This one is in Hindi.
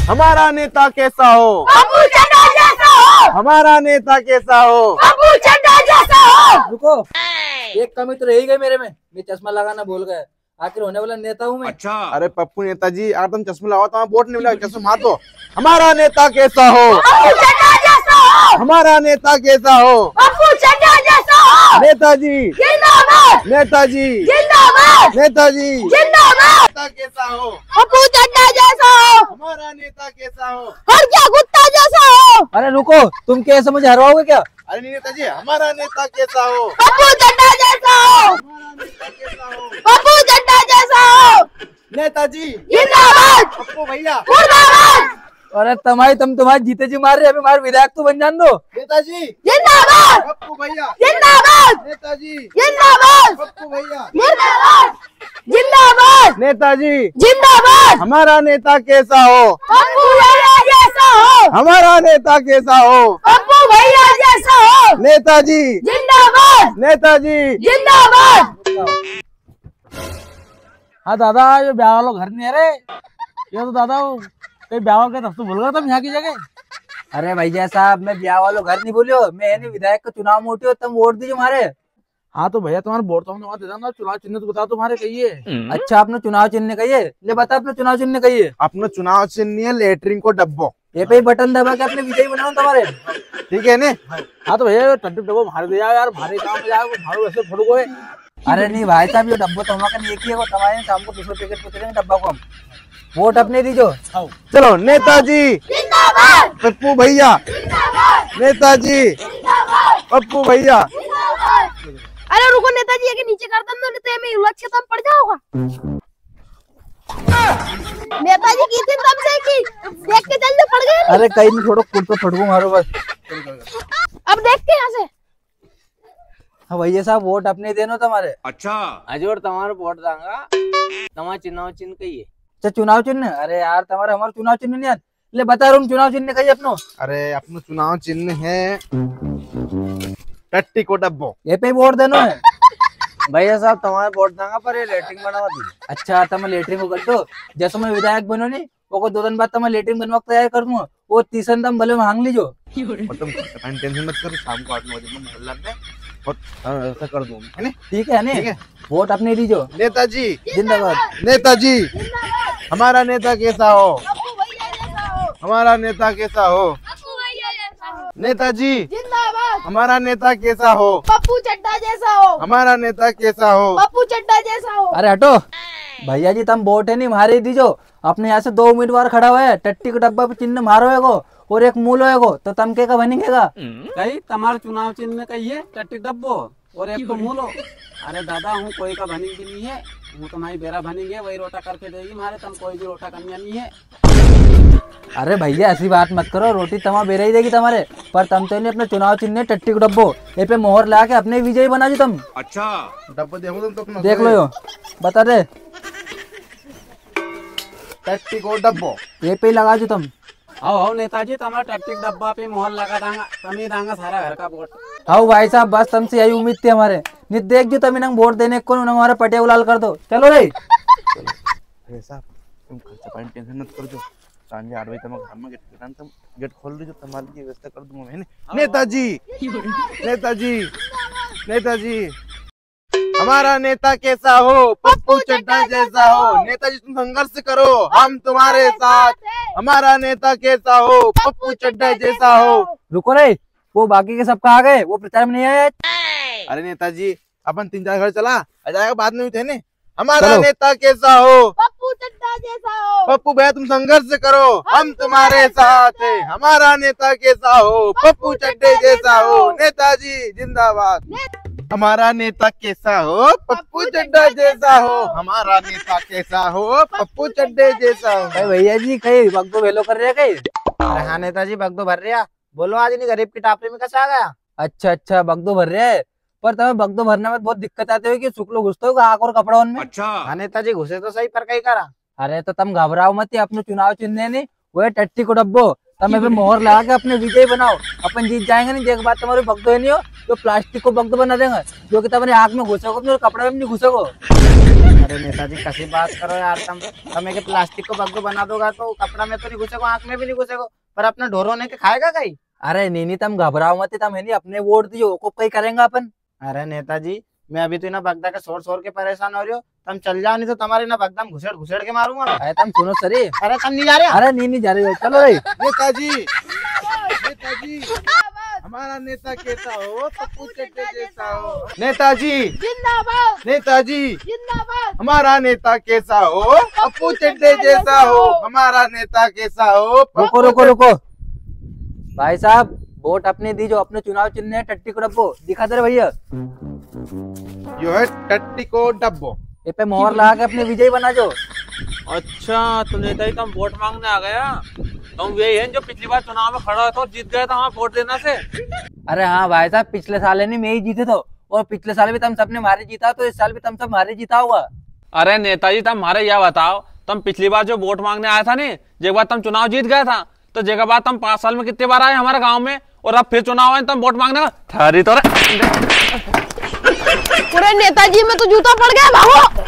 हमारा नेता कैसा हो? पप्पू चड्ढा जैसा हो। हमारा नेता कैसा हो? पप्पू चड्ढा जैसा हो। रुको, एक कमी तो रही गई मेरे में, मैं चश्मा लगाना भूल गया। आखिर होने वाला नेता हूँ मैं। अच्छा। अरे पप्पू नेताजी, अगर तुम चश्मा लगाओ तो वोट नहीं मिलेगा, चश्मा हाथो। हमारा नेता कैसा हो? पप्पू चड्ढा जैसा हो। हमारा नेता कैसा हो? पप्पू चड्ढा जैसा हो। नेताजी जिंदाबाद। नेताजी जिंदाबाद। नेताजी जिंदाबाद। नेता कैसा हो? पप्पू चड्ढा जैसा हो। हमारा नेता कैसा हो? और क्या कुत्ता जैसा हो। अरे रुको, तुम कैसे मुझे हरवाओगे क्या? अरे नहीं नेताजी, हमारा नेता कैसा हो? पप्पू चड्ढा जैसा हो। हमारा नेता कैसा हो? पप्पू चड्ढा जैसा हो। नेताजी जिंदाबाद। पप्पू भैया। मुर्दाबाद। अरे तुम तुम्हारे जीते जी मार रहे, अभी हमारे विधायक तो बन जान दो। नेताजी जिंदाबाद। पप्पू भैया। जिंदाबाद। नेताजी जिंदाबाद। पप्पू भैया। मुर्दाबाद। जिंदाबाद। नेताजी जिंदाबाद। हमारा नेता कैसा हो? पप्पू भैया जैसा हो। हमारा नेता कैसा हो? पप्पू भैया जैसा हो। नेताजी जिंदाबाद। नेताजी जिंदाबाद। हाँ दादा, ये ब्याह वालों घर नहीं है रे। ये तो दादा कहीं ब्याह के तब तो भूल गया तुम यहाँ की जगह। अरे भैया साहब, मैं ब्याह वालों घर नहीं बोलियो, मैं नहीं विधायक का चुनाव मोटी हो, तुम वोट दीजिए हमारे। हाँ तो भैया तुम्हारे वोट तो हमने वहाँ दे देना, चुनाव चिन्ह तो बताओ तुम्हारे कहिए। अच्छा, अपने चुनाव चिन्ह कहिए, ले बता अपने चुनाव चिन्ह कहिए। अपना चुनाव चिन्ह है लेटरिन को डब्बो। ये पे ही बटन दबा के अपने विजयी बनाओ तुम्हारे। ठीक है ने? हाँ तो भैया टट्टू डब्बो मार दे यार, भारी काम हो जाएगा, भाड़ू ऐसे फटको है। अरे नहीं भाई साहब, ये डब्बो तो हमारा नहीं किया, तुम्हारे शाम को 200 पैकेट पूछेंगे डब्बा को हम। वोट अपने दीजो। चलो नेताजी जिंदाबाद। पप्पू भैया। नेताजी पप्पू भैया। अरे रुको नेताजी, ये के नीचे कर दो, नहीं तो मैं उलझ के तुम पड़ जाओगा। नेताजी की थी तब से की देख के जल्दी पड़ गए। अरे कहीं नहीं छोड़ो, कुल तो फटको मारो बस। अब देखते हैं यहाँ से। हाँ भैया साहब, वोट अपने देनो तुम्हारे। अच्छा। अजोर तुम्हारे वोट दांगा, तुम्हारा चुनाव चिन्ह कहिए। अच्छा चुनाव चिन्ह, अरे यार तुम्हारा हमारा चुनाव चिन्ह नहीं यार, ले बता रहा हूँ चुनाव चिन्ह कहिए अपनो। अरे अपना चुनाव चिन्ह है टट्टी को डब्बो। ये पे वोट देनो है। भैया साहब तुम्हारे वोट दांगा पर ये लेटरिंग बनवा दी। अच्छा तुम लेटरिंग को कर दो, जैसे मैं विधायक बनो नहीं वो 2 दिन बाद तुम लेटरिंग बनवा तैयार कर दूंगा, वो तीसरा तुम भले मांग लीजो। और तुम टेंशन मत करो, शाम को 8 बजे में मोहल्ला में और ऐसा कर दूंगा, है ना? ठीक है ना? ठीक है। वोट अपने दीजो। नेताजी जिंदाबाद। नेताजी हमारा नेता कैसा हो? पप्पू भैया जैसा हो। हमारा नेता कैसा हो? पप्पू भैया जैसा हो। नेताजी जिंदाबाद। हमारा नेता कैसा हो? पप्पू चड्ढा जैसा हो। हमारा नेता कैसा हो? पप्पू चड्ढा जैसा हो। अरे हटो भैया जी, तुम वोट है नहीं मारे दीजो। अपने यहाँ से 2 उम्मीदवार खड़ा हुआ है, टट्टी के डब्बा पे चिन्ह मारो है को और एक मूल है को, तो तम के का बनेगा। कही तुम्हारे चुनाव चिन्ह कहिए टट्टी डब्बो और एक तो मूलो। अरे दादा हूँ कोई का भनी की नहीं है, हूँ तुम्हारी बेरा भनेंगे, वही रोटा करके देगी मारे, तुम कोई भी रोटा करनी नहीं है। अरे भैया ऐसी बात मत करो, रोटी तमा बेरा ही देगी तुम्हारे, पर तुम तो नहीं अपने चुनाव चिन्ह टट्टी को डब्बो ये पे मोहर ला के अपने विजयी बना जी तुम। अच्छा डब्बा देखो तुम तो अपना देख लो यो, बता दे टट्टी को डब्बो ये पे ही लगा जो तुम। आओ नेताजी, तुम्हारा टट्टी के डब्बा पे मोहर लगा दांगा, तुम ही दांगा सारा घर का वोट। आओ भाई साहब, बस तुमसे यही उम्मीद थी हमारे, नहीं देख जो तुम इन्हें वोट देने को हमारा पटिया उलाल कर दो। चलो रे ऐसा तुम खर्चा पानी टेंशन मत कर, जो सांझे 8 बजे तक घर में गेट खोल दीजिए, तुम्हारी व्यवस्था कर दूंगा मैं। नेताजी नेताजी नेताजी हमारा नेता कैसा हो? पप्पू चड्ढा जैसा हो। नेताजी तुम संघर्ष करो, हम तुम्हारे साथ। हमारा नेता कैसा हो? पप्पू चड्ढा जैसा हो। रुको रे, वो बाकी के सब कहाँ गए, वो प्रचार में नहीं आए। अरे नेताजी अपन 3-4 घर चला आ जाएगा, बाद में थे ने। हमारा नेता कैसा हो? पप्पू चड्ढा जैसा हो। पप्पू भैया तुम संघर्ष करो, हम तुम्हारे साथ हैं। हमारा नेता कैसा हो? पप्पू चड्ढे जैसा हो। नेताजी जिंदाबाद। हमारा नेता कैसा हो? पप्पू चड्ढा जैसा हो। हमारा नेता कैसा हो? पप्पू चड्ढे जैसा हो। भाई भैया जी कहीं बगदो भेलो कर रहे हैं कहीं? अरे हाँ नेताजी, बगदो भर रहा। बोलो आज नहीं गरीब की टापरी में कैसे आ गया? अच्छा बगदो भर रहे है, पर तुम्हें बगदो भरने में बहुत दिक्कत आती है कि शुक्लो घुसते हो आँख और कपड़ों में। अच्छा हाँ नेताजी, घुसे तो सही पर कहीं करा। अरे तो तुम घबराओ मत, अपने चुनाव चिन्ह नहीं वो टट्टी को डब्बो, तुम्हें मोहर लगा के अपने विजय बनाओ, अपन जीत जाएंगे। नहीं देख बात तुम्हारी बगदो नहीं हो तो प्लास्टिक को भक्त बना देंगे जो कि तुमने आँख में घुसोगे तो कपड़े में नहीं घुसोगे। अरे नेताजी कैसी बात करो यार तुम एक प्लास्टिक को भगदो बना दोगा तो कपड़ा में तो नहीं घुसेगा, आँख में भी नहीं घुसेगा, पर अपना ढोरो ने के खाएगा कहीं। अरे नहीं तुम घबराओ मत, तुम है नहीं अपने वोट दियो को कहीं करेंगे अपन। अरे नेताजी मैं अभी तो ना बगदा के शोर के परेशान हो रही हो, तुम चल जाओ नहीं तो तुम्हारे ना बगदा में घुसेड़ के मारूंगा मैं। अरे तुम सुनो सरी। अरे तुम नहीं जा रहे? अरे नहीं जा रही हो, चलो भाई। नेताजी नेताजी हमारा नेता कैसा हो, पप्पू चड्डे जैसा हो। नेताजी जिंदाबाद नेताजी जिंदाबाद। हमारा नेता कैसा हो, पप्पू चड्डे जैसा हो। हमारा नेता कैसा हो, रुको रुको रुको भाई साहब, वोट अपने दी जो अपने चुनाव चिन्ह है टट्टी को डब्बो दिखा दे भैया। यो है टट्टी को डब्बो, ये पे मोहर लगा के अपने विजयी बना जो। अच्छा तो नेताजी तुम वोट मांगने आ गया, तुम वही है जो पिछली बार चुनाव में खड़ा था और जीत गया था वहाँ वोट देना से। अरे हाँ भाई साहब, पिछले साल नहीं मैं ही जीते तो, और पिछले साल भी तुम सबने मारे जीता, तो इस साल भी तुम सब मारे जीता हुआ। अरे नेताजी तुम हमारे यह बताओ, तुम पिछली बार जो वोट मांगने आया था नहीं, जब बार तुम चुनाव जीत गया था, तो जगह बाद तुम 5 साल में कितने बार आए हमारे गांव में, और अब फिर चुनाव आए तुम वोट मांगने ठहरी तो पूरे नेताजी में तो जूता पड़ गया, भागो।